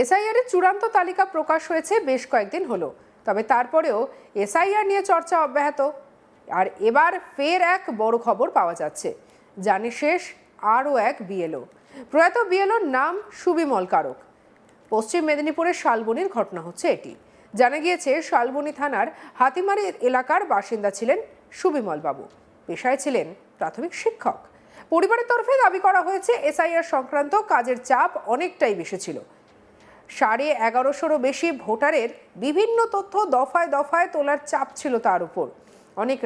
SIR এর চূড়ান্ত তালিকা প্রকাশ হয়েছে বেশ কয়েকদিন হলো, তবে তারপরেও এসআইআর নিয়ে চর্চা অব্যাহত। আর এবার ফের এক বড় খবর পাওয়া যাচ্ছে, জানে শেষ আরও এক বিএলও। প্রয়াত বিএলওর নাম সুবিমল কারক। পশ্চিম মেদিনীপুরের শালবনির ঘটনা হচ্ছে এটি। জানা গিয়েছে শালবনি থানার হাতিমারি এলাকার বাসিন্দা ছিলেন সুবিমল বাবু। পেশায় ছিলেন প্রাথমিক শিক্ষক। পরিবারের তরফে দাবি করা হয়েছে এসআইআর সংক্রান্ত কাজের চাপ অনেকটাই বেশি ছিল। 1150-রও বেশি ভোটারের বিভিন্ন তথ্য দফায় দফায় তোলার চাপ ছিল তার উপর। অনেক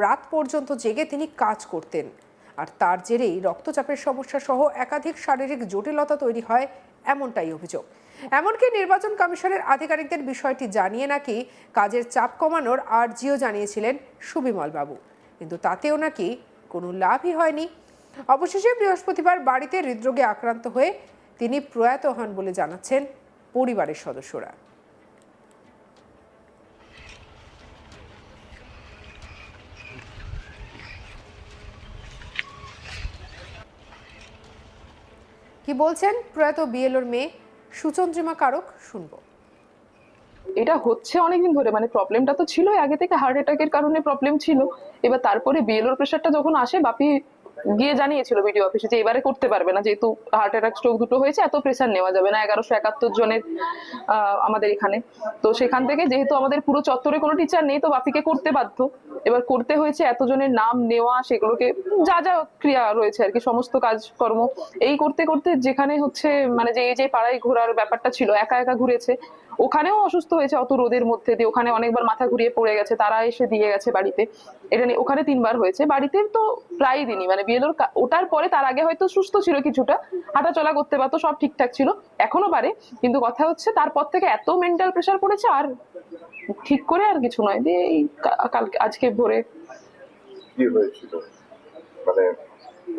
রাত পর্যন্ত জেগে তিনি কাজ করতেন, আর তার জেরেই রক্তচাপের সমস্যা সহ একাধিক শারীরিক জটিলতা তৈরি হয়, এমনটাই অভিযোগ। এমনকি নির্বাচন কমিশনের আধিকারিকদের বিষয়টি জানিয়ে নাকি কাজের চাপ কমানোর আর্জিও জানিয়েছিলেন সুবিমল বাবু, কিন্তু তাতেও নাকি কোনো লাভই হয়নি। অবশেষে বৃহস্পতিবার বাড়িতে হৃদরোগে আক্রান্ত হয়ে তিনি প্রয়াত হন বলে জানাচ্ছেন পরিবারের সদস্যরা। কি বলছেন প্রয়াত বিএলওর মেয়ে সুচন্দ্রিমা কারক, শুনবো। এটা হচ্ছে অনেকদিন ধরে, মানে প্রবলেমটা তো ছিল আগে থেকে, হার্ট অ্যাটাকের কারণে প্রবলেম ছিল। এবার তারপরে বিএলওর প্রেশারটা যখন আসে, বাপি গিয়ে জানিয়েছিল বিডিও অফিসে যে এবারে করতে পারবে না, যেহেতু হার্ট অ্যাটাক স্ট্রোক দুটো হয়েছে, এত প্রেশার নেওয়া যাবে না। 1171 জনের আমাদের এখানে, তো সেখান থেকে যেহেতু আমাদের পুরো চত্বরে কোনো টিচার নেই, তো বাপিকে করতে বাধ্য। এবার করতে হয়েছে, এতজনের নাম নেওয়া, সেগুলোকে যা যা ক্রিয়া রয়েছে আর কি, সমস্ত কাজকর্ম এই করতে করতে, যেখানে হচ্ছে মানে যে পাড়ায় ঘোরার ব্যাপারটা ছিল, একা একা ঘুরেছে। ওখানেও অসুস্থ হয়েছে অত রোদের মধ্যে দিয়ে, ওখানে অনেকবার মাথা ঘুরিয়ে পড়ে গেছে, তারা এসে দিয়ে গেছে বাড়িতে। এটা নিয়ে ওখানে 3বার হয়েছে। বাড়িতে তো প্রায় দিনই, মানে বিয়েলোর ওটার পরে তার আগে হয়তো সুস্থ ছিল, কিছুটা হাঁটা চলা করতে পারতো, সব ঠিকঠাক ছিল, এখনো পারে। কিন্তু কথা হচ্ছে তারপর থেকে এত মেন্টাল প্রেশার পড়েছে, আর ঠিক করে আর কিছু নয়। দিয়ে এই কালকে আজকে ভোরে কি হয়েছিল, মানে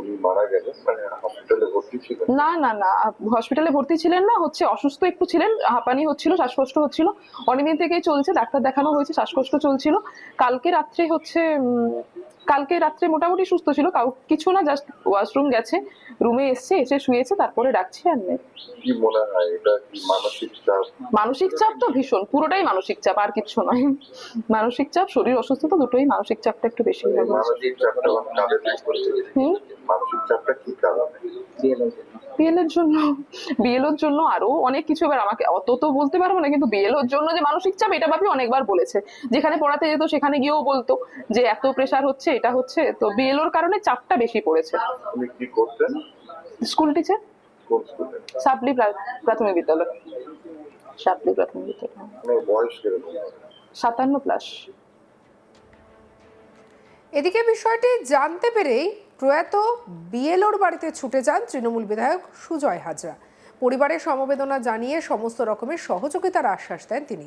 উনি মারা গেলেন, মানে হসপিটালে ভর্তি ছিলেন? না না না, হসপিটালে ভর্তি ছিলেন না, হচ্ছে অসুস্থ একটু ছিলেন, হাঁপানি হচ্ছিল, শ্বাসকষ্ট হচ্ছিল, অনেকদিন থেকেই চলছে, ডাক্তার দেখানো হয়েছে, শ্বাসকষ্ট চলছিল। কালকে রাত্রে হচ্ছে কালকে রাত্রে মোটামুটি সুস্থ ছিল, কিছু না, জাস্ট ওয়াশরুম গেছে, রুমে এসছে, এসে শুয়েছে, তারপরে ডাকছি আর নেই। কি মনে হয় এটা কি মানসিক চাপ? মানসিক চাপ তো ভীষণ, পুরোটাই মানসিক চাপ, আর কিছু নয়। মানসিক চাপ, শরীর অসুস্থতা দুটোই, মানসিক চাপটা একটু বেশি। মানসিক চাপটা কাদের মানসিক চাপটা কি কারণে? বিএলওর জন্য, বিএলওর জন্য আরো অনেক কিছু। এবার আমাকে অত তো বলতে পারবো না, কিন্তু বিএলওর জন্য যে মানসিক চাপ, এটা ভাবি অনেকবার বলেছে। যেখানে পড়াতে যেত সেখানে গিয়েও বলতো যে এত প্রেসার হচ্ছে, এটা হচ্ছে। তো বিএলওর কারণে চাপটা বেশি পড়েছে। তুমি কি করতেন? স্কুল টিচার, কোন স্কুলে? সাবলি প্রাথমিক বিদ্যালয়। সাবলি প্রাথমিক বিদ্যালয়। মানে বয়স কিরকম? 57+। এদিকে বিষয়টি জানতে পেরেই প্রয়াত বিএলওর বাড়িতে ছুটে যান তৃণমূল বিধায়ক সুজয় হাজরা। পরিবারের সমবেদনা জানিয়ে সমস্ত রকমের সহযোগিতার আশ্বাস দেন তিনি।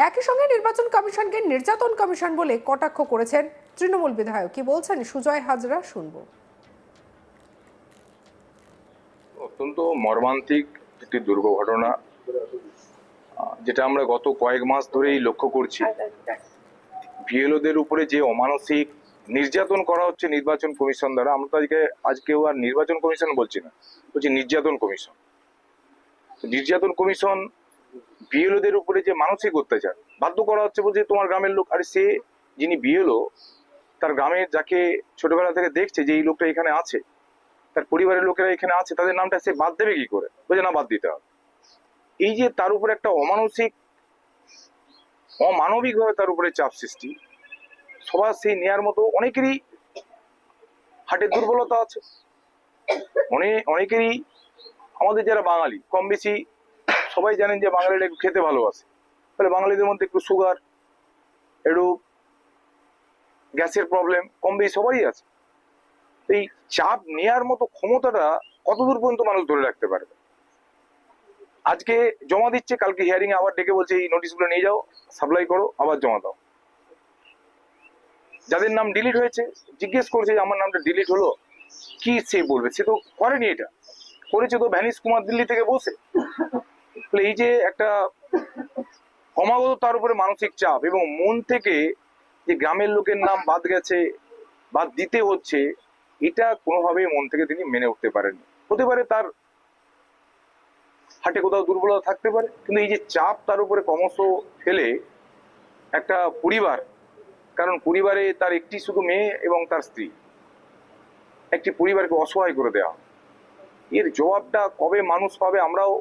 একই সঙ্গে নির্বাচন কমিশনকে নির্যাতন কমিশন বলে কটাক্ষ করেছেন তৃণমূল বিধায়ক। কি বলছেন সুজয় হাজরা, শুনবো। অত্যন্ত মর্মান্তিক একটি দুর্ঘটনা, যেটা আমরা গত কয়েক মাস ধরেই লক্ষ্য করছি। বিএলওদের উপরে যে অমানসিক নির্যাতন করা হচ্ছে নির্বাচন কমিশন দ্বারা, আমরা তো আজকেও আর নির্বাচন কমিশন বলছি না, বলছি নির্যাতন কমিশন। নির্যাতন কমিশন বিএলওদের উপরে যে মানসিক অত্যাচার, বাধ্য করা হচ্ছে, বলছে তোমার গ্রামের লোক। আরে সে যিনি বিএলও, তার গ্রামের যাকে ছোটবেলা থেকে দেখছে যে এই লোকটা এখানে আছে, তার পরিবারের লোকেরা এখানে আছে, তাদের নামটা সে বাদ দেবে কি করে? বলছে না, বাদ দিতে হবে। এই যে তার উপরে একটা অমানসিক, অমানবিক ভাবে তার উপরে চাপ সৃষ্টি, সবার সেই নেয়ার মতো অনেকেরই হার্টের দুর্বলতা আছে, অনেকেরই, আমাদের যারা বাঙালি কম বেশি সবাই জানেন যে বাঙালিরা একটু খেতে ভালোবাসে, তাহলে বাঙালিদের মধ্যে একটু সুগার, একটু গ্যাসের প্রবলেম কম বেশি সবারই আছে। এই চাপ নেয়ার মতো ক্ষমতাটা কতদূর পর্যন্ত মানুষ ধরে রাখতে পারবে? আজকে জমা দিচ্ছে, কালকে হিয়ারিং আবার ডেকে বলছে এই নোটিশগুলো নিয়ে যাও, সাপ্লাই করো, আবার জমা দাও। যাদের নাম ডিলিট হয়েছে জিজ্ঞেস করছে যে আমার নামটা ডিলিট হলো, কি সে বলবে? সে তো করেনি, এটা করেছে তো ভ্যানিশ কুমার দিল্লি থেকে বসে। এই যে একটা ক্রমাগত তার উপরে মানসিক চাপ, এবং মন থেকে যে গ্রামের লোকের নাম বাদ গেছে, বাদ দিতে হচ্ছে, এটা কোনোভাবেই মন থেকে তিনি মেনে উঠতে পারেননি। হতে পারে তার হার্টে কোথাও দুর্বলতা থাকতে পারে, কিন্তু এই যে চাপ তার উপরে ক্রমশ ফেলে একটা পরিবার, কারণ পরিবারে তার একটি শুধু মেয়ে এবং তার স্ত্রী, একটি পরিবারকে অসহায় করে দেওয়া, এর জবাবটা কবে মানুষ পাবে আমরাও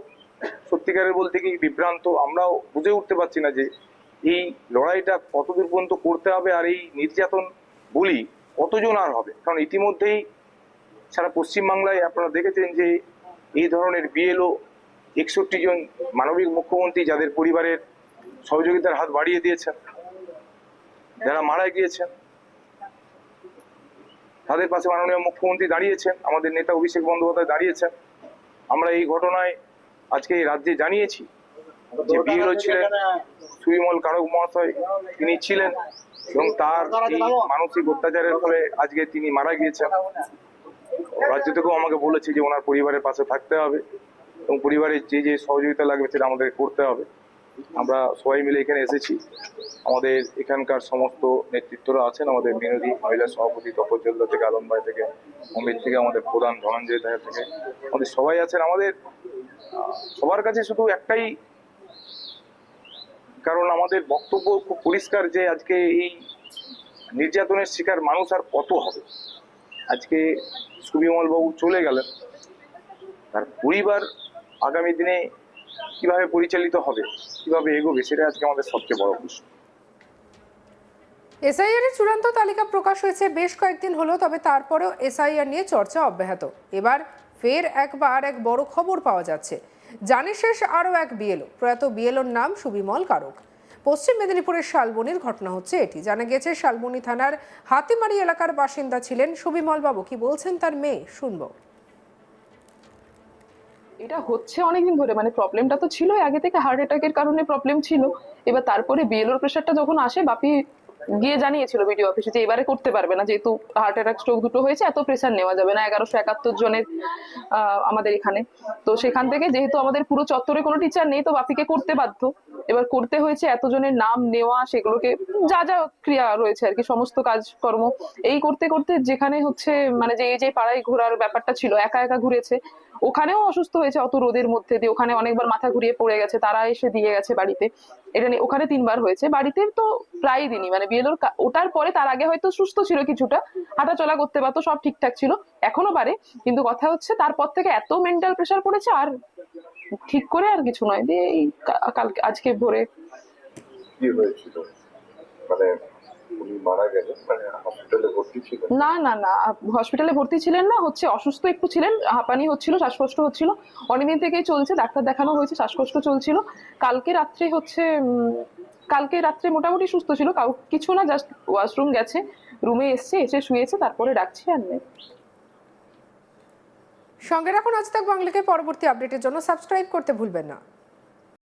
সত্যিকারের বলতে কি বিভ্রান্ত। আমরাও বুঝে উঠতে পারছি না যে এই লড়াইটা কতদূর পর্যন্ত করতে হবে, আর এই নির্যাতন বলি কতজন আর হবে। কারণ ইতিমধ্যেই সারা পশ্চিমবাংলায় আপনারা দেখেছেন যে এই ধরনের বিএলও 61 জন মানবিক মুখ্যমন্ত্রী যাদের পরিবারের সহযোগিতার হাত বাড়িয়ে দিয়েছেন, যারা মারা গিয়েছেন তাদের পাশে মাননীয় মুখ্যমন্ত্রী দাঁড়িয়েছেন, আমাদের নেতা অভিষেক বন্দ্যোপাধ্যায় দাঁড়িয়েছেন। আমরা এই ঘটনায় আজকে এই রাজ্যে জানিয়েছি যে বিএলও ছিলেন সুবিমল কারক মহাশয়, তিনি ছিলেন এবং তার এই মানসিক অত্যাচারের ফলে আজকে তিনি মারা গিয়েছেন। রাজ্য থেকেও আমাকে বলেছে যে ওনার পরিবারের পাশে থাকতে হবে এবং পরিবারের যে যে সহযোগিতা লাগবে সেটা আমাদের করতে হবে। আমরা সবাই মিলে এখানে এসেছি, আমাদের এখানকার সমস্ত নেতৃত্বরা আছেন, আমাদের বিনোদী মহিলা সভাপতি তপজ্জলদা থেকে, আলমবাই থেকে, অমিত থেকে, আমাদের প্রধান ধনঞ্জয় দাস থেকে, আমাদের সবাই আছেন। আমাদের সবার কাছে শুধু একটাই, কারণ আমাদের বক্তব্য খুব পরিষ্কার যে আজকে এই নির্যাতনের শিকার মানুষ আর কত হবে। আজকে সুবিমল বাবু চলে গেলেন, তার পরিবার আগামী দিনে কিভাবে পরিচালিত হবে, কিভাবে এগোবে, সেটা আজকে আমাদের সবচেয়ে বড় প্রশ্ন। এসআইআর এর চূড়ান্ত তালিকা প্রকাশ হয়েছে বেশ কয়েকদিন হলো, তবে তারপরেও এসআইআর নিয়ে চর্চা অব্যাহত। এবার ফের একবার এক বড় খবর পাওয়া যাচ্ছে। জানে শেষ আরও এক বিএলও, প্রয়াত বিএলওর নাম সুবিমল কারক। পশ্চিম মেদিনীপুরের শালবনির ঘটনা হচ্ছে এটি। জানা গেছে শালবনি থানার হাতিমারি এলাকার বাসিন্দা ছিলেন সুবিমল বাবু। কি বলছেন তার মেয়ে, শুনবো। এটা হচ্ছে অনেকদিন ধরে, মানে প্রবলেমটা তো ছিল আগে থেকে, হার্ট অ্যাটাকের কারণে প্রবলেম ছিল। এবার তারপরে বিএলওর প্রেশারটা যখন আসে, বাপি গিয়ে জানিয়েছিল ভিডিও অফিসে যে এবারে করতে পারবে না, যেহেতু হার্ট অ্যাটাক স্ট্রোক দুটো হয়েছে, এত প্রেশার নেওয়া যাবে না। 1171 জনের আমাদের এখানে, তো সেখান থেকে যেহেতু আমাদের পুরো চত্বরে কোনো টিচার নেই, তো বাপিকে করতে বাধ্য। এবার করতে হয়েছে, এতজনের নাম নেওয়া, সেগুলোকে যা যা ক্রিয়া রয়েছে আর কি, সমস্ত কাজকর্ম এই করতে করতে, যেখানে হচ্ছে মানে যে পাড়ায় ঘোরার ব্যাপারটা ছিল, একা একা ঘুরেছে, ওখানেও অসুস্থ হয়েছে অত রোদের মধ্যে দিয়ে। ওখানে অনেকবার মাথা ঘুরিয়ে পড়ে গেছে, তারা এসে দিয়ে গেছে বাড়িতে। এটা নিয়ে ওখানে 3বার হয়েছে, বাড়িতে তো প্রায় দিনই, মানে বিয়েলোর ওটার পরে তার আগে হয়তো সুস্থ ছিল কিছুটা, হাঁটা চলা করতে পারতো, সব ঠিকঠাক ছিল, এখনো পারে। কিন্তু কথা হচ্ছে তারপর থেকে এত মেন্টাল প্রেশার পড়েছে, আর ঠিক করে আর কিছু নয়। দিয়ে এই কালকে আজকে ভোরে কি হয়েছিল, মানে উনি মারা গেলেন, মানে হসপিটালে ভর্তি ছিলেন? না না না, হসপিটালে ভর্তি ছিলেন না, হচ্ছে অসুস্থ একটু ছিলেন, হাঁপানি হচ্ছিল, শ্বাসকষ্ট হচ্ছিল, অনেকদিন থেকেই চলছে, ডাক্তার দেখানো হয়েছে, শ্বাসকষ্ট চলছিল। কালকে রাত্রে হচ্ছে কালকে রাত্রে মোটামুটি সুস্থ ছিল, কিছু না, জাস্ট ওয়াশরুম গেছে, রুমে এসে শুয়েছে, তারপরে ডাকছি আর নেই। সঙ্গে রাখুন আজ তাক বাংলাকে। পরবর্তী আপডেটের জন্য সাবস্ক্রাইব করতে ভুলবেন না।